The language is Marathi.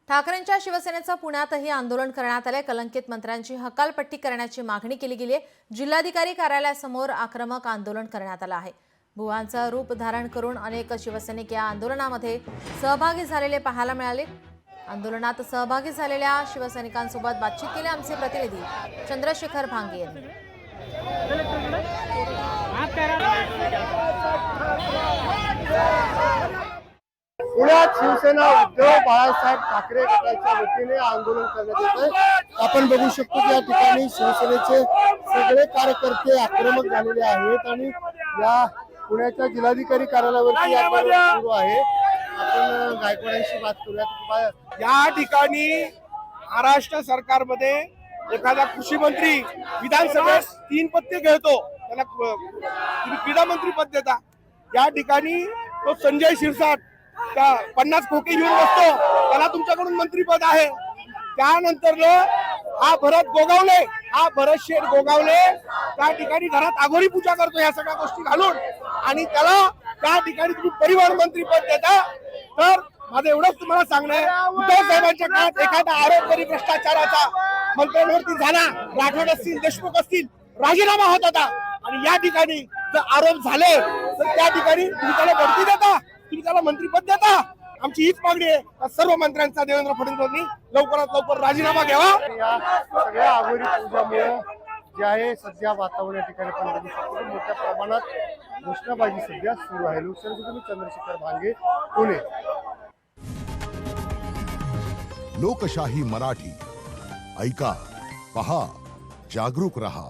ठाकरेंच्या शिवसेनेचं पुण्यातही आंदोलन करण्यात आले। कलंकित मंत्र्यांची हकालपट्टी करण्याची मागणी केली गेली आहे। जिल्हाधिकारी कार्यालयासमोर आक्रमक आंदोलन करण्यात आलं आहे। भुवांचं रूप धारण करून अनेक शिवसैनिक या आंदोलनामध्ये सहभागी झालेले पाहायला मिळाले। आंदोलनात सहभागी झालेल्या शिवसैनिकांसोबत बातचीत केली आमचे प्रतिनिधी चंद्रशेखर भांगे यांनी। पुण्यात शिवसेना उद्धव बाळासाहेब ठाकरे गटाच्या वतीने आंदोलन करण्यात येत आहे। आपण बघू शकतो की या ठिकाणी शिवसेनेचे सगळे कार्यकर्ते आक्रमक झालेले आहेत आणि या पुण्याच्या जिल्हाधिकारी कार्यालयावरती आंदोलन सुरू आहे। आपण गायकवाडांशी बात करूयात। या ठिकाणी महाराष्ट्र सरकारमध्ये एखादा कृषी मंत्री विधानसभेत 3 पत्ते खेळतो, त्याला क्रीडा मंत्री पद देता। या ठिकाणी तो संजय शिरसाट त्या 50 खोके घेऊन बसतो, त्याला तुमच्याकडून मंत्रीपद आहे। त्यानंतर हा भरत शेठ गोगावले त्या ठिकाणी घरात आघोरी पूजा करतो या सगळ्या गोष्टी घालून, आणि त्याला त्या ठिकाणी तुम्ही परिवहन मंत्री पद देता। तर माझं एवढंच तुम्हाला सांगणं आहे, उद्धव साहेबांच्या काळात एखादा आरोप जरी भ्रष्टाचाराचा मंत्र्यांवरती झाला, राठोड असतील, देशमुख असतील, राजीनामा होत होता। आणि या ठिकाणी जर आरोप झाले तर त्या ठिकाणी तुम्ही त्याला बढती देता, तुम्ही त्याला मंत्रीपद देता। आमची हीच मागणी आहे, सर्व मंत्र्यांचा देवेंद्र फडणवीसांनी लवकरात लवकर राजीनामा घ्यावा। या सगळ्या आघोरी पूजामुळे जे आहे सध्या वातावरण या ठिकाणी पण बघू शकतो मोठ्या प्रमाणात घोषणाबाजी सध्या सुरू आहे। लोकसभेतून चंद्रशेखर भांगे, पुणे। लोकशाही मराठी ऐका, पहा, जागरूक रहा।